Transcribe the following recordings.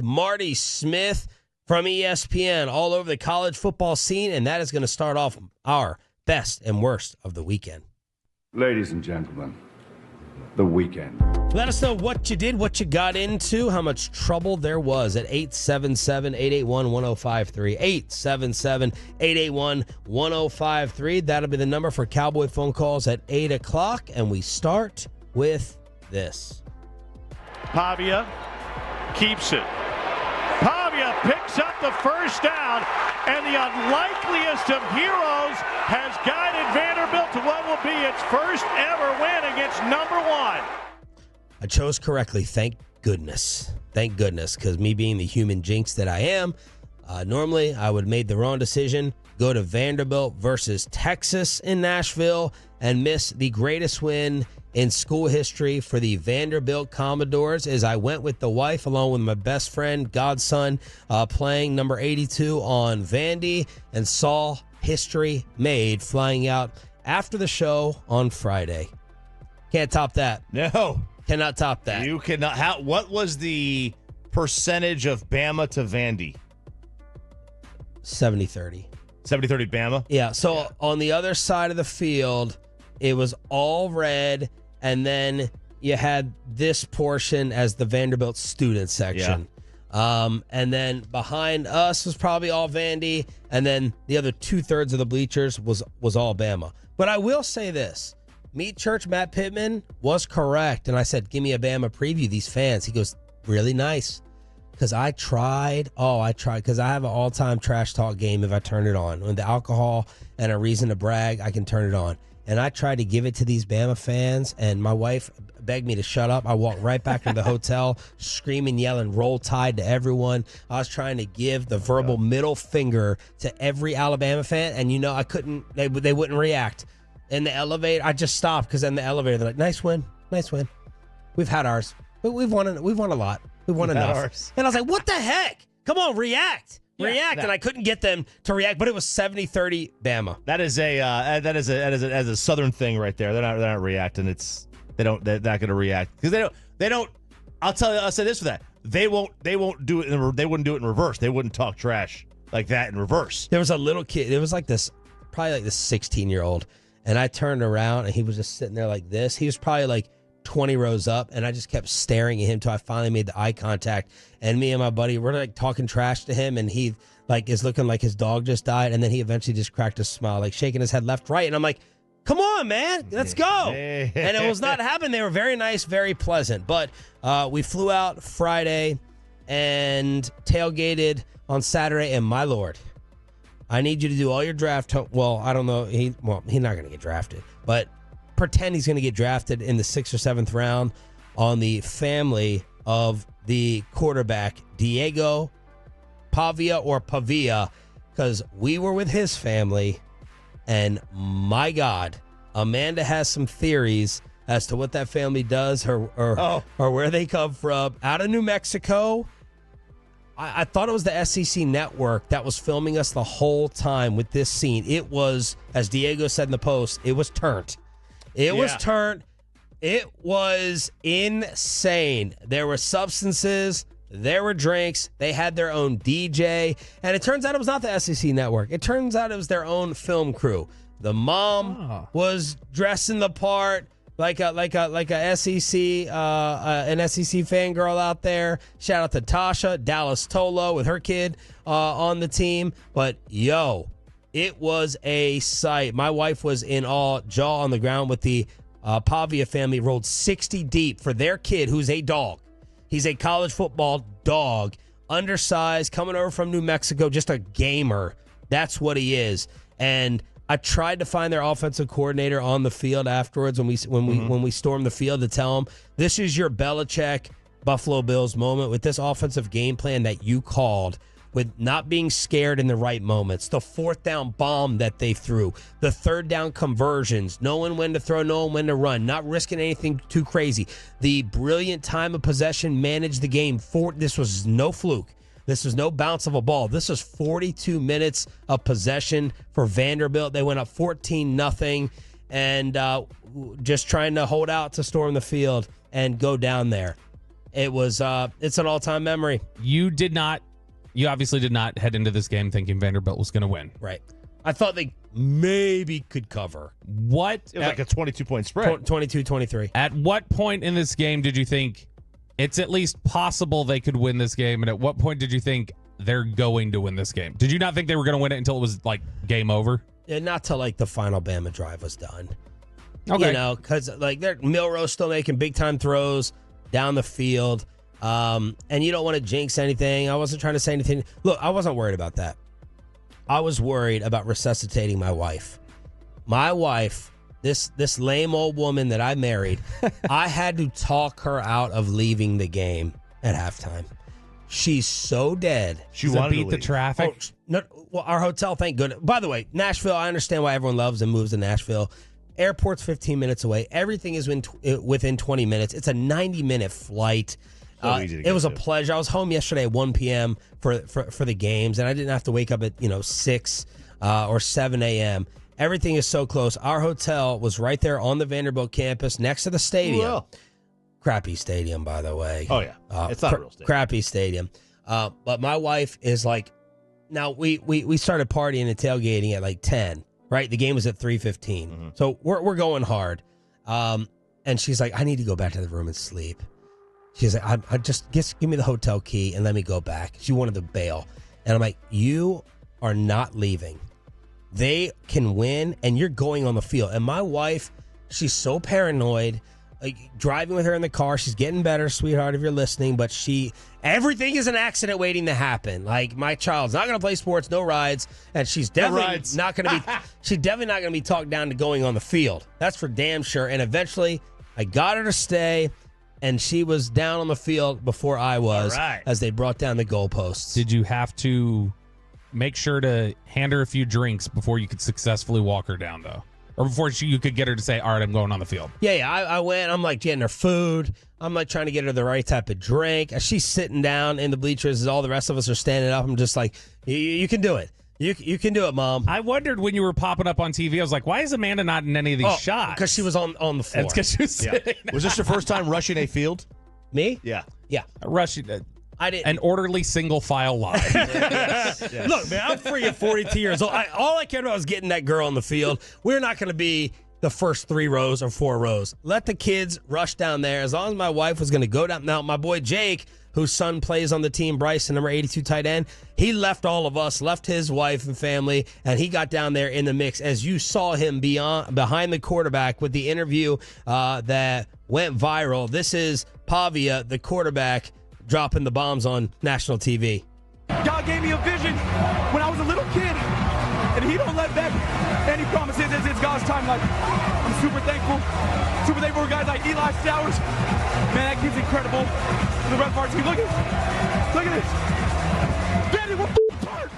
Marty Smith from ESPN all over the college football scene, and that is going to start off our best and worst of the weekend. Ladies and gentlemen, the weekend. Let us know what you did, what you got into, how much trouble there was at 877-881-1053. 877-881-1053. That'll be the number for Cowboy phone calls at 8 o'clock, and we start with this. Pavia keeps it. Pavia picks up the first down, and the unlikeliest of heroes has guided Vanderbilt to what will be its first ever win against number one. I chose correctly, thank goodness. Thank goodness, because me being the human jinx that I am, normally I would have made the wrong decision, go to Vanderbilt versus Texas in Nashville, and miss the greatest win in school history for the Vanderbilt Commodores, as I went with the wife along with my best friend, godson, playing number 82 on Vandy, and saw history made flying out after the show on Friday. Can't top that. No. Cannot top that. You cannot. What was the percentage of Bama to Vandy? 70-30. 70-30 Bama? Yeah, so on the other side of the field, it was all red, and then you had this portion as the Vanderbilt student section. Yeah. And then behind us was probably all Vandy, and then the other 2/3 of the bleachers was all Bama. But I will say this. Meat Church Matt Pittman was correct, and I said, give me a Bama preview, these fans. He goes, really nice. Because I tried, because I have an all-time trash talk game if I turn it on. With the alcohol and a reason to brag, I can turn it on. And I tried to give it to these Bama fans, and my wife begged me to shut up. I walked right back to the hotel, screaming, yelling, Roll Tide to everyone. I was trying to give the verbal middle finger to every Alabama fan, and I couldn't, they wouldn't react. In the elevator, I just stopped because in the elevator, they're like, nice win. We've had ours. We've won a lot. We've won enough. Ours. And I was like, what the heck? Come on, react. And I couldn't get them to react, but it was 70-30 Bama. That is a Southern thing right there. They're not reacting. They're not going to react because they don't. I'll say this for that. They won't do it. They wouldn't do it in reverse. They wouldn't talk trash like that in reverse. There was a little kid. It was like this, probably like this 16-year-old, and I turned around and he was just sitting there like this. He was probably like 20 rows up, and I just kept staring at him till I finally made the eye contact. And me and my buddy were like talking trash to him, and he like is looking like his dog just died. And then he eventually just cracked a smile, like shaking his head left, right. And I'm like, come on, man, let's go. And it was not happening. They were very nice, very pleasant. But we flew out Friday and tailgated on Saturday. And my Lord, I need you to do all your draft. Well, I don't know. He's not going to get drafted, but pretend he's going to get drafted in the 6th or 7th round on the family of the quarterback, Diego Pavia, because we were with his family, and my God, Amanda has some theories as to what that family does or where they come from. Out of New Mexico. I thought it was the SEC network that was filming us the whole time with this scene. It was, as Diego said in the post, it was turned. It was turned. It was insane. There were substances. There were drinks. They had their own DJ. And it turns out it was not the SEC network. It turns out it was their own film crew. The mom was dressing the part like a SEC an SEC fangirl out there. Shout out to Tasha Dallas Tolo with her kid on the team. But it was a sight. My wife was in awe, jaw on the ground with the Pavia family. Rolled 60 deep for their kid, who's a dog. He's a college football dog, undersized, coming over from New Mexico, just a gamer. That's what he is. And I tried to find their offensive coordinator on the field afterwards when we stormed the field to tell him, this is your Belichick Buffalo Bills moment with this offensive game plan that you called, with not being scared in the right moments, the 4th down bomb that they threw, the 3rd down conversions, knowing when to throw, knowing when to run, not risking anything too crazy, the brilliant time of possession, managed the game. This was no fluke. This was no bounce of a ball. This was 42 minutes of possession for Vanderbilt. They went up 14-0 and just trying to hold out to storm the field and go down there. It was it's an all-time memory. You obviously did not head into this game thinking Vanderbilt was going to win. Right. I thought they maybe could cover. What? It was like a 22-point spread. 22-23. At what point in this game did you think it's at least possible they could win this game? And at what point did you think they're going to win this game? Did you not think they were going to win it until it was like game over? Yeah, not till like the final Bama drive was done. Okay. You know, because like they're Milrose still making big time throws down the field. And you don't want to jinx anything. I wasn't trying to say anything. Look, I wasn't worried about that. I was worried about resuscitating my wife. My wife, this lame old woman that I married, I had to talk her out of leaving the game at halftime. She's so dead. She Does it wanted to beat the leave. traffic? Oh, no, well, our hotel, thank goodness. By the way, Nashville, I understand why everyone loves and moves to Nashville. Airport's 15 minutes away. Everything is within 20 minutes. It's a 90-minute flight. So easy to It get was a to. pleasure. I was home yesterday at 1 p.m. for the games, and I didn't have to wake up at 6 or 7 a.m. Everything is so close. Our hotel was right there on the Vanderbilt campus next to the stadium. Well. Crappy stadium, by the way. Oh, yeah. It's not a real stadium. Crappy stadium. But my wife is like, now we started partying and tailgating at like 10, right? The game was at 3:15. Mm-hmm. So we're going hard. And she's like, I need to go back to the room and sleep. She's like, I just give me the hotel key and let me go back. She wanted to bail. And I'm like, you are not leaving. They can win, and you're going on the field. And my wife, she's so paranoid. Like, driving with her in the car, she's getting better, sweetheart, if you're listening. But everything is an accident waiting to happen. Like, my child's not going to play sports, no rides, and she's definitely not going to be. She's definitely not going to be talked down to going on the field. That's for damn sure. And eventually, I got her to stay. And she was down on the field before I was, as they brought down the goalposts. Did you have to make sure to hand her a few drinks before you could successfully walk her down, though? Or before you could get her to say, all right, I'm going on the field? Yeah, I went. I'm like getting her food. I'm like trying to get her the right type of drink. As she's sitting down in the bleachers as all the rest of us are standing up, I'm just like, you can do it. You can do it, Mom. I wondered when you were popping up on TV, I was like, why is Amanda not in any of these shots? Because she was on the floor. It's because she was sitting. Was this your first time rushing a field? Me? Yeah. Yeah. Rushing I didn't. an orderly single file line. Yes. Look, man, I'm free at 42 years old. All I cared about was getting that girl on the field. We're not going to be the first 3 rows or 4 rows. Let the kids rush down there. As long as my wife was going to go down. Now, my boy Jake, whose son plays on the team, Bryson, number 82 tight end, he left all of us, left his wife and family, and he got down there in the mix. As you saw him behind the quarterback with the interview that went viral. This is Pavia, the quarterback, dropping the bombs on national TV. God gave me a vision when I was a little kid, and he don't let back any promises. It's God's time. Like, I'm super thankful for guys like Eli Stowers. Man, that kid's incredible. The rest of our team, look at this. Daddy, we're apart.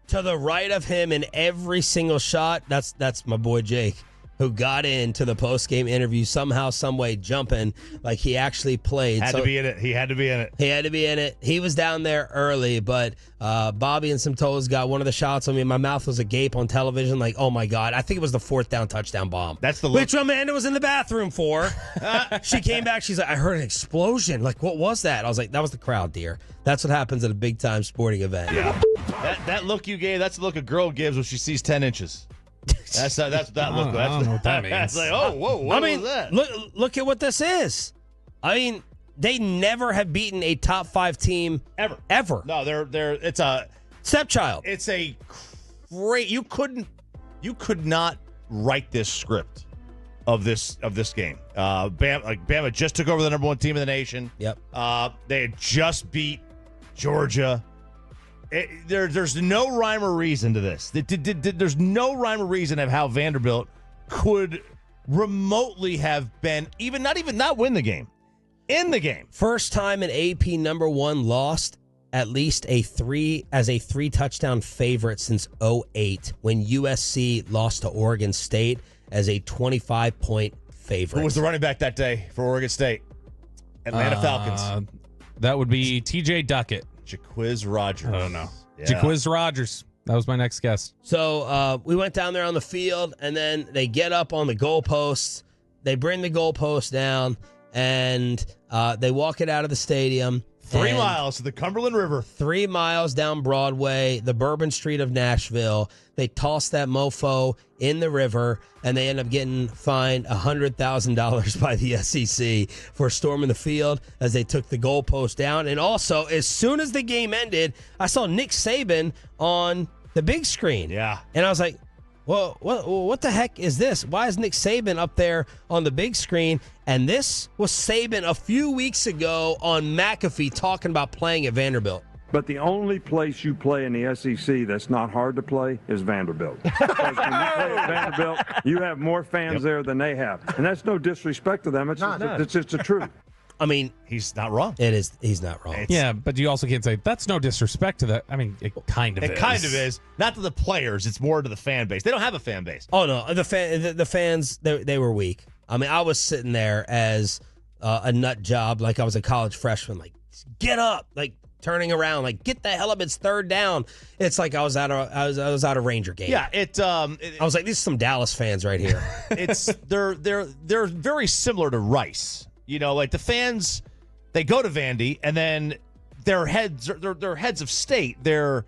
To the right of him in every single shot, that's my boy Jake, who got into the post-game interview somehow, some way, jumping like he actually played. Had to be in it. He had to be in it. He had to be in it. He was down there early, but Bobby and some toes got one of the shots on me. My mouth was agape on television, like, oh my God. I think it was the 4th down touchdown bomb. That's the look. Which Amanda was in the bathroom for. She came back. She's like, I heard an explosion. Like, what was that? I was like, that was the crowd, dear. That's what happens at a big-time sporting event. Yeah. That look you gave, that's the look a girl gives when she sees 10 inches. That's that look. I don't know what that means. That's like, oh, whoa, what was that? Look at what this is. I mean, they never have beaten a top 5 team ever. No, they're it's a stepchild. It's a great. You could not write this script of this game. Bama just took over the number 1 team in the nation. Yep. They had just beat Georgia. There's no rhyme or reason to this. There's no rhyme or reason of how Vanderbilt could remotely have been not win the game, in the game. First time an AP number 1 lost at least a 3 touchdown favorite since 2008 when USC lost to Oregon State as a 25-point favorite. Who was the running back that day for Oregon State? Atlanta Falcons. That would be TJ Duckett. Jaquiz Rogers. I don't know. Yeah. Jaquiz Rogers. That was my next guess. So we went down there on the field, and then they get up on the goalposts. They bring the goalpost down, and they walk it out of the stadium. 3 miles to the Cumberland River. 3 miles down Broadway, the Bourbon Street of Nashville. They toss that mofo in the river, and they end up getting fined $100,000 by the SEC for storming the field as they took the goalpost down. And also, as soon as the game ended, I saw Nick Saban on the big screen. Yeah. And I was like, well, what the heck is this? Why is Nick Saban up there on the big screen? And this was Saban a few weeks ago on McAfee talking about playing at Vanderbilt. But the only place you play in the SEC that's not hard to play is Vanderbilt. Because when you play at Vanderbilt, you have more fans there than they have. And that's no disrespect to them. It's just the truth. I mean, he's not wrong. It is. He's not wrong. Yeah, but you also can't say that's no disrespect to that. I mean, it kind of is. It kind of is. Not to the players. It's more to the fan base. They don't have a fan base. Oh, no. The fans, they were weak. I mean, I was sitting there as a nut job, like I was a college freshman, like, get up, like, turning around, like, get the hell up, it's third down. It's like I was at a Ranger game. Yeah, I was like, these are some Dallas fans right here. They're very similar to Rice. You know, like the fans, they go to Vandy and then they're heads of state. They're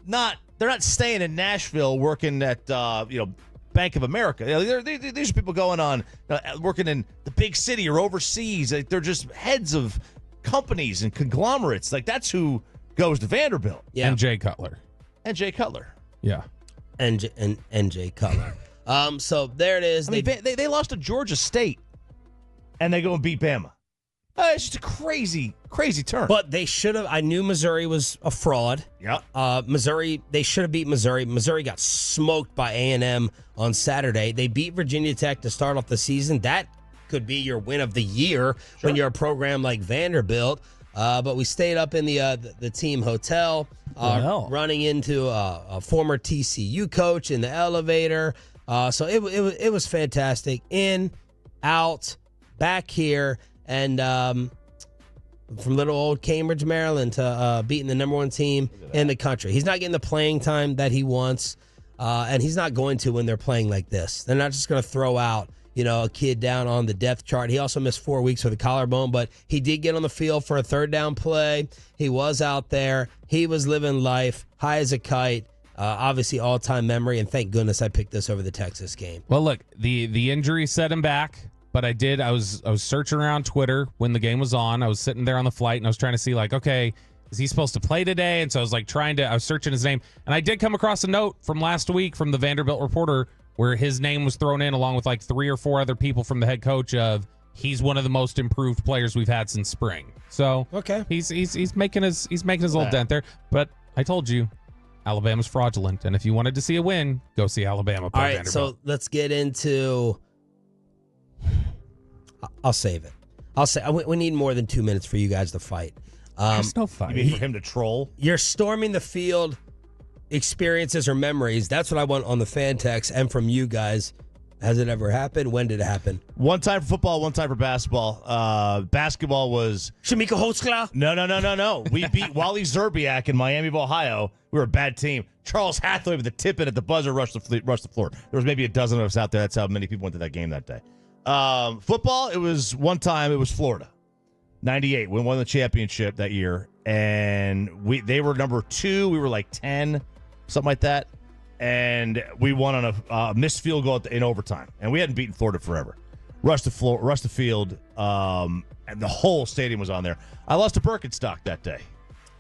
not staying in Nashville working at Bank of America. These are people going on working in the big city or overseas. Like, they're just heads of companies and conglomerates. Like, that's who goes to Vanderbilt. Yeah. And Jay Cutler. Yeah. And Jay Cutler. So there it is. I mean, they lost to Georgia State. And they go and beat Bama. It's just a crazy, crazy turn. But they should have. I knew Missouri was a fraud. Yeah. Missouri, they should have beat Missouri. Missouri got smoked by A&M on Saturday. They beat Virginia Tech to start off the season. That could be your win of the year when you're a program like Vanderbilt. But we stayed up in the team hotel, running into a former TCU coach in the elevator. So it was fantastic. In, out, back here, and from little old Cambridge, Maryland, to beating the number one team in the country. He's not getting the playing time that he wants, and he's not going to when they're playing like this. They're not just going to throw out, a kid down on the depth chart. He also missed 4 weeks with a collarbone, but he did get on the field for a third down play. He was out there. He was living life, high as a kite. Obviously, all-time memory, and thank goodness I picked this over the Texas game. Well, look, the injury set him back. But I was searching around Twitter when the game was on. I was sitting there on the flight, and I was trying to see, like, okay, is he supposed to play today? And so I was, like, I was searching his name. And I did come across a note from last week from the Vanderbilt Reporter where his name was thrown in along with, like, 3 or 4 other people from the head coach of he's one of the most improved players we've had since spring. So okay, he's making his little dent there. But I told you, Alabama's fraudulent. And if you wanted to see a win, go see Alabama play Vanderbilt. So let's get into... I'll save it. We need more than 2 minutes for you guys to fight. There's no fight. You mean for him to troll? You're storming the field experiences or memories. That's what I want on the fan text and from you guys. Has it ever happened? When did it happen? One time for football, one time for basketball. Basketball was... Shamika Holtzclaw? No. We beat Wally Zerbiak in Miami of Ohio. We were a bad team. Charles Hathaway with the tip in at the buzzer rushed the floor. There was maybe a dozen of us out there. That's how many people went to that game that day. Football, it was one time, it was Florida. 98, we won the championship that year. And they were number 2. We were like 10, something like that. And we won on a missed field goal in overtime. And we hadn't beaten Florida forever. Rushed the field, and the whole stadium was on there. I lost a Birkenstock that day.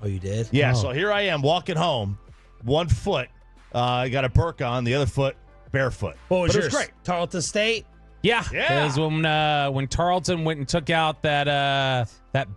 Oh, you did? Yeah, So here I am walking home, 1 foot, I got a Birk on, the other foot barefoot. What was yours? It was great. Tarleton State? Yeah. It was when Tarleton went and took out that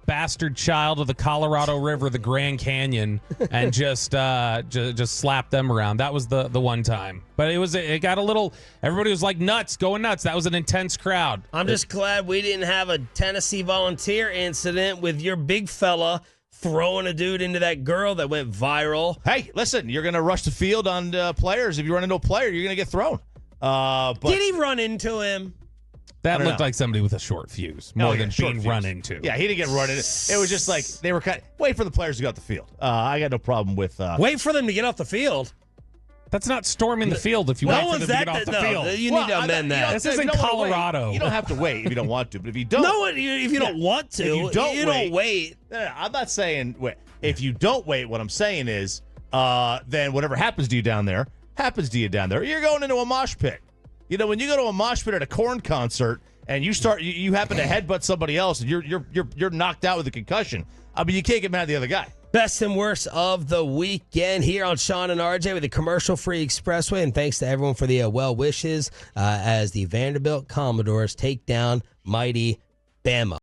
bastard child of the Colorado River, the Grand Canyon, and just slapped them around. That was the one time. But it got a little. Everybody was like nuts, going nuts. That was an intense crowd. I'm just glad we didn't have a Tennessee Volunteer incident with your big fella throwing a dude into that girl that went viral. Hey, listen, you're going to rush the field on players. If you run into a player, you're going to get thrown. But did he run into him? That looked like somebody with a short fuse more than being run into. Yeah, he didn't get run into. It was just like they were wait for the players to get off the field. I got no problem with wait for them to get off the field. That's not storming the field if you wait for them to get off the field. You need to amend that. This isn't Colorado. You don't have to wait if you don't want to, but if you don't, if you don't want to, if you don't wait. No, I'm not saying wait. If you don't wait, what I'm saying is, then whatever happens to you down there happens to you down there. You're going into a mosh pit. You know, when you go to a mosh pit at a Korn concert and you happen to headbutt somebody else and you're knocked out with a concussion. I mean, you can't get mad at the other guy. Best and worst of the weekend here on Shan and RJ with the commercial-free expressway. And thanks to everyone for the well wishes as the Vanderbilt Commodores take down mighty Bama.